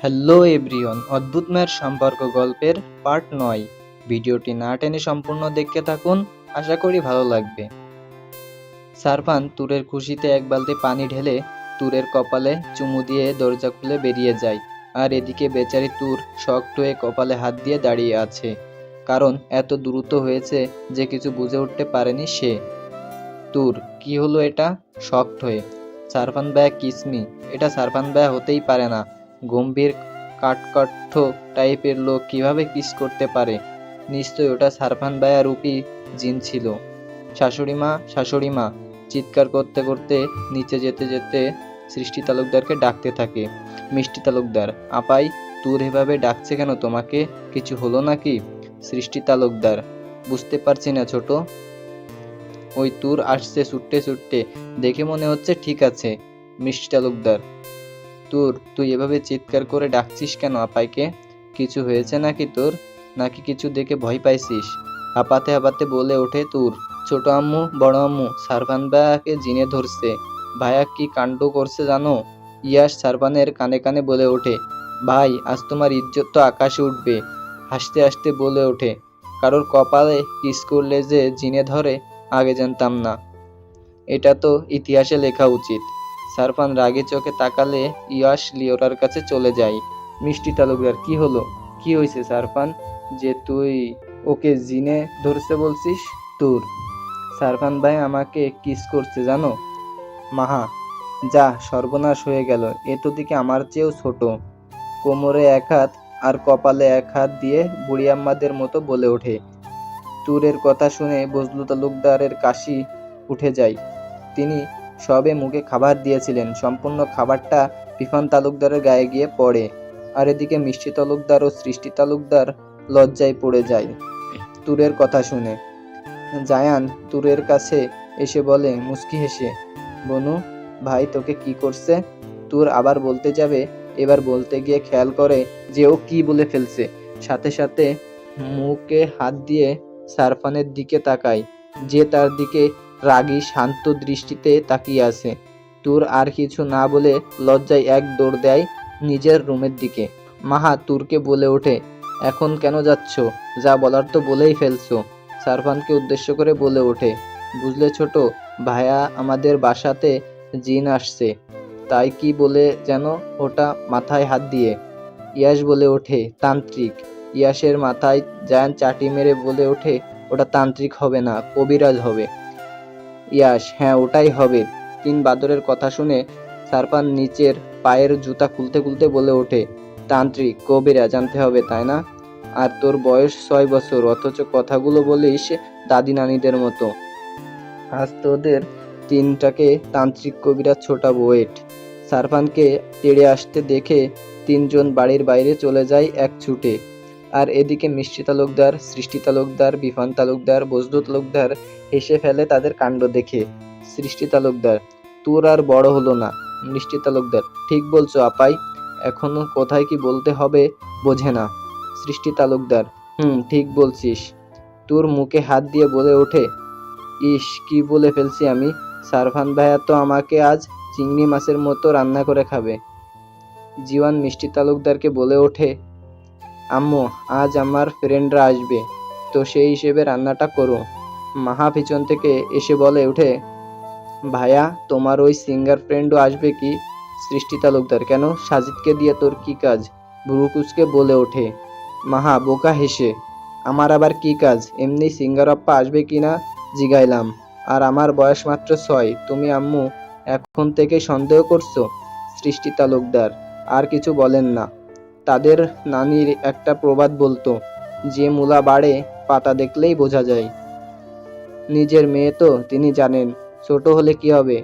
Hello everyone, অদ্ভুত মায়ের সম্পর্ক গল্পের পার্ট ৯। ভিডিওটি না টেনে সম্পূর্ণ দেখতে থাকুন, আশা করি ভালো লাগবে। সারফান তুরের খুশিতে এক বালতি পানি ঢেলে তুরের কপালে চুমু দিয়ে দরজা খুলে বেরিয়ে যায়। আর এদিকে বেচারি তুর শক্ট হয়ে কপালে হাত দিয়ে দাঁড়িয়ে আছে, কারণ এত দ্রুত হয়েছে যে কিছু বুঝে উঠতে পারেনি সে। তুর, কি হলো এটা? শক্ট হয়ে। সারফান ভাইয়া কিসমি? এটা সারফান ভাইয়া হতেই পারে না। গম্ভীর কাঠকণ্ঠ টাইপের লোক কিভাবে কিস করতে পারে? নিশ্চয়ই ওটা সারফান ভাইয়া রূপী জিন ছিল। শাশুড়ি মা চিৎকার করতে করতে নিচে যেতে যেতে সৃষ্টি তালুকদারকে ডাকতে থাকে। মিষ্টি তালুকদার, আপাই তুর এভাবে ডাকছে কেন তোমাকে? কিছু হলো নাকি? সৃষ্টি তালুকদার, বুঝতে পারছি না ছোট। ওই তুর আসছে ছুটতে ছুটতে, দেখে মনে হচ্ছে ঠিক আছে। মিষ্টি তালুকদার, তুই এভাবে চিৎকার করে ডাকছিস কেন আপাইকে? কিছু হয়েছে নাকি তোর? নাকি কিছু দেখে ভয় পাইছিস? হাঁপাতে হাঁপাতে বলে ওঠে তুর। ছোট আম্মু, বড় আম্মু, সারফান ভাইয়াকে জিনে ধরছে। ভাইয়া কি কাণ্ড করছে জানো? ইয়াস সারফানের কানে কানে বলে ওঠে। ভাই, আজ তোমার ইজ্জত তো আকাশে উঠবে। হাসতে হাসতে বলে ওঠে, কারোর কপালে কিস করলে যে জিনে ধরে, আগে জানতাম না। এটা তো ইতিহাসে লেখা উচিত। সারফান রাগে চোখে তাকালে ইয়াস লিওরার কাছে চলে যায়। মিষ্টি তালুকদার, কি হলো? কি হয়েছে সারফান, যে তুই ওকে জিনে ধরছে বলছিস? তোর সারফান ভাই আমাকে কিস করছে জানো? মাহা, যা সর্বনাশ হয়ে গেল। এ তো দিকে আমার চেয়েও ছোট। কোমরে এক হাত আর কপালে এক হাত দিয়ে বুড়িয়াম্মাদের মতো বলে ওঠে। তুরের কথা শুনে বজলু তালুকদারের কাশি উঠে যায়। তিনি সবে মুখে খাবার দিয়েছিলেন, সম্পূর্ণ খাবারটা বিফান তালুকদারের গায়ে গিয়ে পড়ে। আর এদিকে মিষ্টি তালুকদার ও সৃষ্টি তালুকদার লজ্জায় পড়ে যায় তুরের কথা শুনে। জায়ান তুরের কাছে এসে বলে মুচকি হেসে, বনু ভাই তোকে কি করছে? তুর আবার বলতে যাবে, এবার বলতে গিয়ে খেয়াল করে যে ও কি বলে ফেলছে। সাথে সাথে মুখে হাত দিয়ে সারফানের দিকে তাকায়, যে তার দিকে রাগী শান্ত দৃষ্টিতে তাকিয়ে আছে। তুর আর কিছু না বলে লজ্জায় এক দৌড় দেয় নিজের রুমের দিকে। মাহা তুরকে বলে ওঠে, এখন কেন যাচ্ছ? যা বলার তো বলেই ফেলছো। সারফানকে উদ্দেশ্য করে বলে ওঠে, বুঝলে ছোট, ভাইয়া আমাদের বাসাতে জিন আসছে। তাই কি বলে যেন ওটা মাথায় হাত দিয়ে। ইয়াস বলে ওঠে, তান্ত্রিক। ইয়াসের মাথায় জায়ান চাটি মেরে বলে ওঠে, ওটা তান্ত্রিক হবে না, কবিরাজ হবে। ইয়াস, হ্যাঁ ওটাই হবে। তিন বাদরের কথা শুনে সারফান নিচের পায়ের জুতা খুলতে খুলতে বলে ওঠে, তান্ত্রিক, কবিরাজ জানতে হবে তাই না? আর তোর বয়স 6 বছর, অথচ কথাগুলো বলিস দাদি নানিদের মতো। আজ তোদের তিনটাকে তান্ত্রিক কবিরাজ ছোটাবো, ওয়েট। সারফানকে তেড়ে আসতে দেখে তিনজন বাড়ির বাইরে চলে যায় এক ছুটে। আর এদিকে মিষ্টি তালুকদার, সৃষ্টি তালুকদার, বিফান তালুকদার, বজলু তালুকদার হেসে ফেলে তাদের কাণ্ড দেখে। সৃষ্টি তালুকদার, তোর আর বড় হলো না। মিষ্টি তালুকদার, ঠিক বলছো আপাই, এখনো কোথায় কি বলতে হবে বোঝে না। সৃষ্টি তালুকদার, ঠিক বলছিস। তোর মুখে হাত দিয়ে বলে ওঠে, ইস কি বলে ফেলছি আমি। সারফান ভাইয়া তো আমাকে আজ চিংড়ি মাছের মতো রান্না করে খাবে। জীবন মিষ্টি তালুকদারকে বলে ওঠে, আম্মু আজ আমার ফ্রেন্ডরা আসবে, তো সেই হিসেবে রান্নাটা করো। মাহা পিছন থেকে এসে বলে ওঠে, ভাইয়া তোমার ওই সিঙ্গার ফ্রেন্ডও আসবে কি? সৃষ্টি তালুকদার, কেন, সাজিদকে দিয়ে তোর কি কাজ? ভুরুকুচকে বলে ওঠে মাহা বোকা হেসে, আমার আবার কি কাজ? এমনি সিঙ্গার আপ্পা আসবে কিনা জিগাইলাম। আর আমার বয়স মাত্র 6, তুমি আম্মু এখন থেকে সন্দেহ করছো? সৃষ্টি তালুকদার আর কিছু বলেন না। তাদের নানির একটা প্রবাদ বলতো, যে মূলা বাড়ে পাতা দেখলেই বোঝা যায়। নিজের মেয়ে তো তিনি জানেন, ছোট হলে কি হবে,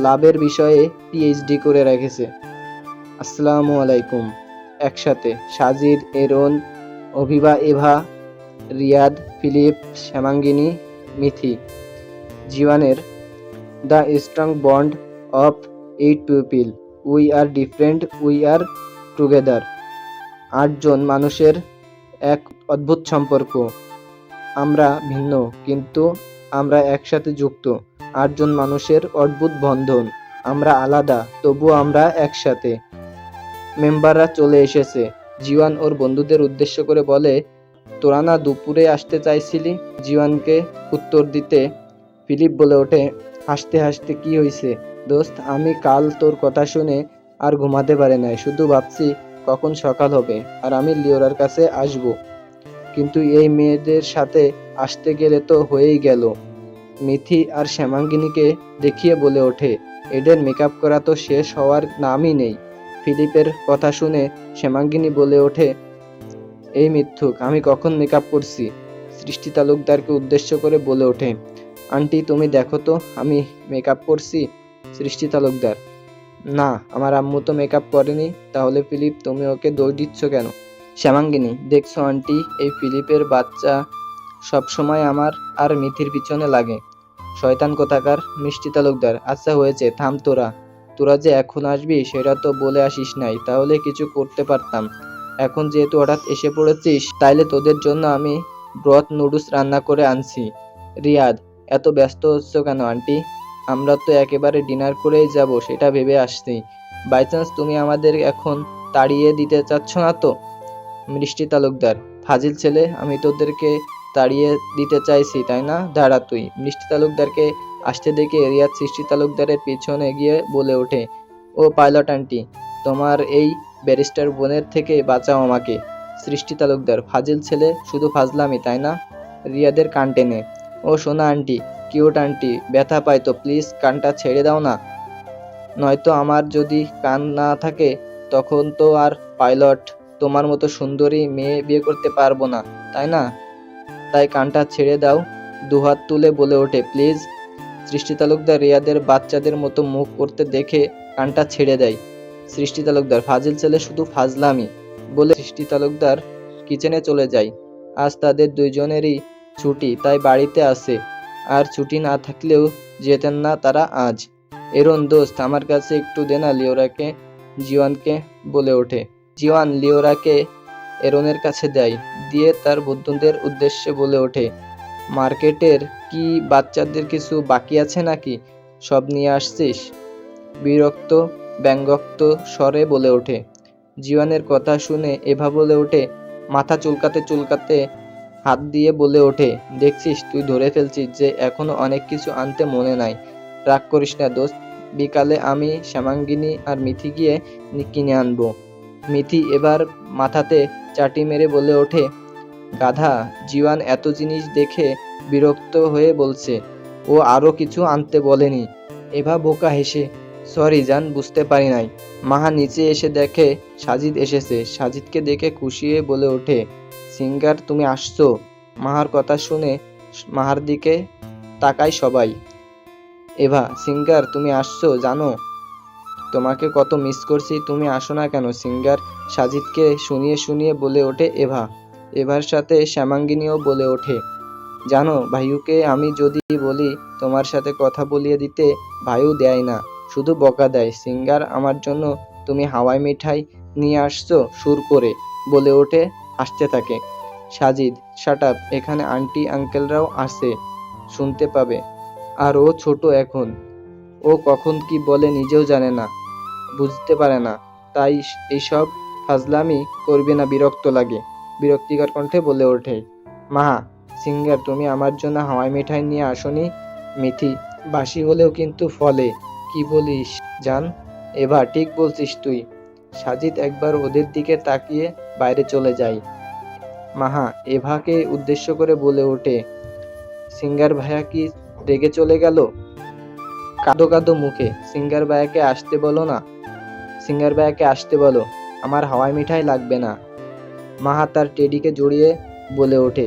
লাভের বিষয়ে পিএইচডি করে রেখেছে। আসসালামু আলাইকুম। একসাথে Sajid, Aaron, Abhiba, Eva, Riyad, Philip, Shyamangini, Mithi. জীবনের the strong bond of 8 people, we are different, we are together. 8জন মানুষের এক অদ্ভুত সম্পর্ক। আমরা ভিন্ন, কিন্তু আমরা একসাথে যুক্ত। 8জন মানুষের অদ্ভুত বন্ধন। আমরা আলাদা, তবুও আমরা একসাথে। মেম্বাররা চলে এসেছে। জিওয়ান ওর বন্ধুদের উদ্দেশ্য করে বলে, তোরা না দুপুরে আসতে চাইছিলি? জিওয়ানকে উত্তর দিতে ফিলিপ বলে ওঠে হাসতে হাসতে, কি হয়েছে দোস্ত, আমি কাল তোর কথা শুনে আর ঘুমাতে পারি নাই, শুধু ভাবছি কখন সকাল হবে আর আমি লিওরার কাছে আসব, কিন্তু এই মেয়েদের সাথে আসতে গেলে তো হয়েই গেল। মিথি আর শ্যামাঙ্গিনীকে দেখিয়ে বলে ওঠে, এদের মেকআপ করা তো শেষ হওয়ার নামই নেই। ফিলিপের কথা শুনে শ্যামাঙ্গিনী বলে ওঠে, এই মিথ্যুক, আমি কখন মেকআপ করছি? সৃষ্টি তালুকদারকে উদ্দেশ্য করে বলে ওঠে, আন্টি তুমি দেখো তো আমি মেকআপ করছি। সৃষ্টি তালুকদার, না আমার আম্মু তো মেকআপ করেনি। তাহলে ফিলিপ তুমি ওকে দোষ দিচ্ছ কেন? শ্যামাঙ্গিনী, দেখছো আন্টি, এই ফিলিপের বাচ্চা সবসময় আমার আর মিথির পিছনে লাগে, শয়তান কোথাকার। মিষ্টি তালুকদার, আচ্ছা হয়েছে, থাম তোরা। তোরা যে এখন আসবি সেটা তো বলে আসিস নাই, তাহলে কিছু করতে পারতাম। এখন যেহেতু হঠাৎ এসে পড়েছিস, তাইলে তোদের জন্য আমি ব্রথ নুডলস রান্না করে আনছি। রিয়াদ, এত ব্যস্ত হচ্ছ কেন আন্টি? আমরা তো একেবারে ডিনার করেই যাব সেটা ভেবে আসছি। বাই চান্স তুমি আমাদের এখন তাড়িয়ে দিতে চাচ্ছ না তো? মিষ্টি তালুকদার, ফাজিল ছেলে, আমি তোদেরকে তাড়িয়ে দিতে চাইছি তাই না? দাঁড়া তুই। মিষ্টি তালুকদারকে আসতে দেখে রিয়াদ সৃষ্টি তালুকদারের পিছনে গিয়ে বলে ওঠে, ও পাইলট আন্টি, তোমার এই ব্যারিস্টার বোনের থেকে বাঁচাও আমাকে। সৃষ্টি তালুকদার, ফাজিল ছেলে, শুধু ফাজলামি তাই না? রিয়াদের কান টেনে, ও সোনা আন্টি, কিউট আন্টি, ব্যথা পাই তো, প্লিজ কানটা ছেড়ে দাও না, নয়তো আমার যদি কান না থাকে তখন তো আর পাইলট তোমার মতো সুন্দরী মেয়ে বিয়ে করতে পারবো না তাই না? তাই কানটা ছেড়ে দাও। দুহাত তুলে বলে ওঠে, প্লিজ। সৃষ্টি তালুকদার রিয়াদের বাচ্চাদের মতো মুখ করতে দেখে কানটা ছেড়ে দেয়। সৃষ্টি তালুকদার, ফাজিল ছেলে, শুধু ফাজলামি, বলে সৃষ্টি তালুকদার কিচেনে চলে যায়। আজ তাদের দুইজনেরই ছুটি, তাই বাড়িতে আসে, আর ছুটি না থাকলেও যেতেন না তারা আজ। এরন দোস্ত, আমার কাছে একটু দে না লিওরাকে। জিওয়ানকে বলে ওঠে। জিওয়ান লিওরাকে এরনের কাছে দেয়, দিয়ে তার বন্ধুদের উদ্দেশ্যে বলে ওঠে, মার্কেটের কি বাচ্চাদের কিছু বাকি আছে নাকি? সব নিয়ে আসছিস? বিরক্ত ব্যঙ্গাত্মক স্বরে বলে ওঠে। জিওয়ানের কথা শুনে এভা বলে ওঠে, মাথা চুলকাতে চুলকাতে হাত দিয়ে বলে ওঠে, দেখছিস তুই ধরে ফেলছিস যে এখনো অনেক কিছু আনতে মনে নাই। রাগ করিস না দোস্ত, বিকালে আমি শ্যামাঙ্গিনী আর মিথি গিয়ে কিনে আনবো। মিথি এবার মাথাতে চাটি মেরে বলে ওঠে, গাধা। জিওয়ান এত জিনিস দেখে বিরক্ত হয়ে বলছে, ও আরো কিছু আনতে বলেনি। এভা বোকা হেসে, সরি জান, বুঝতে পারি নাই। মাহা নিচে এসে দেখে সাজিদ এসেছে। সাজিদকে দেখে খুশি হয়ে বলে ওঠে, সিঙ্গার তুমি আসছো? মাহার কথা শুনে মাহার দিকে তাকায় সবাই। এভা, সিঙ্গার তুমি আসছো? জানো তোমাকে কত মিস করছি, তুমি আসো না কেন? সিঙ্গার সাজিদকে শুনিয়ে শুনিয়ে বলে ওঠে এভা। এভার সাথে শ্যামাঙ্গিনীও বলে ওঠে, জানো ভাইউকে আমি যদি বলি তোমার সাথে কথা বলিয়ে দিতে, ভাইউ দেয় না, শুধু বকা দেয়। সিঙ্গার, আমার জন্য তুমি হাওয়াই মিঠাই নিয়ে আসছো? সুর করে বলে ওঠে, হাসতে থাকে। সাজিদ, শাট আপ, এখানে আন্টি আঙ্কেলরাও আছে, শুনতে পাবে। আর ও ছোট এখন, ও কখন কি বলে নিজেও জানে না, বুঝতে পারে না, তাই এইসব ফাজলামি করবে না, বিরক্ত লাগে। বিরক্তিকর কণ্ঠে বলে ওঠে মাহা। সিঙ্গার, তুমি আমার জন্য হাওয়াই মিঠাই নিয়ে আসনি? মিথি, বাসি হলেও কিন্তু ফলে। কি বলিস জান? এভা, ঠিক বলছিস তুই। সাজিদ একবার ওদের দিকে তাকিয়ে বাইরে চলে যায়। মাহা এভাকে উদ্দেশ্য করে বলে ওঠে, সিঙ্গার ভাইয়া কি রেগে চলে গেল? কাঁদো কাঁদো মুখে, সিঙ্গার ভাইয়াকে আসতে বলো না। সিঙ্গার ভাইয়াকে আসতে বলো, আমার হাওয়াই মিঠাই লাগবে না। মাহা তার টেডিকে জড়িয়ে বলে ওঠে।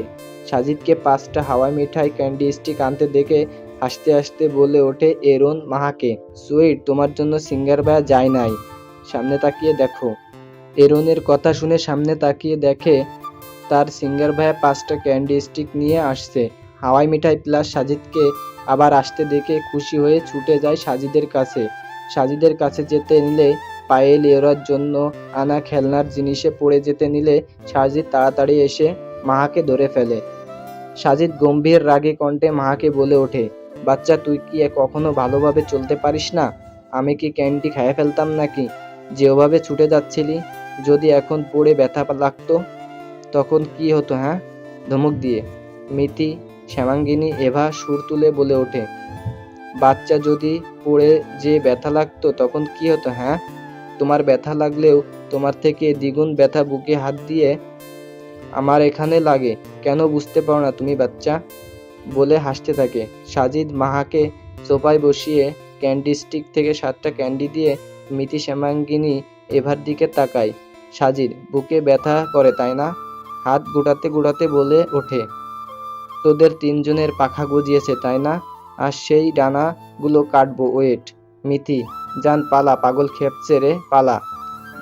সাজিদকে 5টা হাওয়াই মিঠাই ক্যান্ডি স্টিক আনতে দেখে হাসতে হাসতে বলে ওঠে এরন মাহাকে, সুইট, তোমার জন্য সিঙ্গার ভাইয়া যায় নাই, সামনে তাকিয়ে দেখো। এরনের কথা শুনে সামনে তাকিয়ে দেখে তার সিঙ্গার ভাইয়া 5টা ক্যান্ডি স্টিক নিয়ে আসছে। হাওয়াই মিঠাই প্লাস সাজিদকে আবার আসতে দেখে খুশি হয়ে ছুটে যায় সাজিদের কাছে। সাজিদের কাছে যেতে নিলে পায়ে লিওরার জন্য আনা খেলনার জিনিসে পড়ে যেতে নিলে সাজিদ তাড়াতাড়ি এসে মাহাকে ধরে ফেলে। সাজিদ গম্ভীর রাগে কণ্ঠে মাহাকে বলে ওঠে, বাচ্চা তুই কি কখনো ভালোভাবে চলতে পারিস না? আমি কি ক্যান্ডি খেয়ে ফেলতাম নাকি? যেভাবে ছুটে যাচ্ছিলি, যদি এখন পড়ে ব্যথা লাগতো তখন কি হতো হ্যাঁ? ধমক দিয়ে মিতি, শ্যামাঙ্গিনী, এভা সুর তুলে বলে ওঠে। বাচ্চা যদি পড়ে যে ব্যথা লাগতো তখন কি হতো হ্যাঁ? তোমার ব্যথা লাগলেও তোমার থেকে দ্বিগুণ ব্যথা বুকে হাত দিয়ে আমার এখানে লাগে, কেন বুঝতে পারো না তুমি বাচ্চা? বলে হাসতে থাকে। সাজিদ মাহাকে সোফায় বসিয়ে ক্যান্ডি স্টিক থেকে 7টা ক্যান্ডি দিয়ে মিতি, শ্যামাঙ্গিনী, এভার দিকে তাকায়। সাজিদ বুকে ব্যথা করে তাই না? হাত গুটাতে গুটাতে বলে ওঠে, তোদের তিনজনের পাখা গজিয়েছে তাই না? আর সেই ডানাগুলো কাটবো, ওয়েট। মিতি, জান পালা, পাগল খেপছে রে, পালা।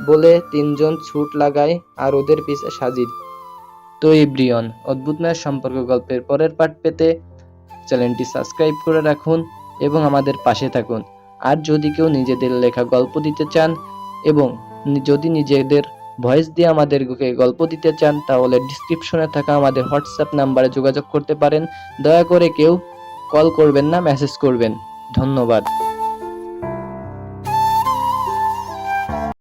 বলে তিনজন ছুট লাগায় আর ওদের পিছে সাজিদ। তো এভরিওয়ান, অদ্ভুত মেয়ের সম্পর্ক গল্পের পরের পার্ট পেতে চ্যানেলটি সাবস্ক্রাইব করে রাখুন এবং আমাদের পাশে থাকুন। আর যদি কেউ নিজেদের লেখা গল্প দিতে চান এবং যদি নিজেদের ভয়েস দিয়ে আমাদেরকে গল্প দিতে চান তাহলে ডিসক্রিপশনে থাকা আমাদের হোয়াটসঅ্যাপ নাম্বারে যোগাযোগ করতে পারেন। দয়া করে কেউ কল করবেন না, মেসেজ করবেন। ধন্যবাদ।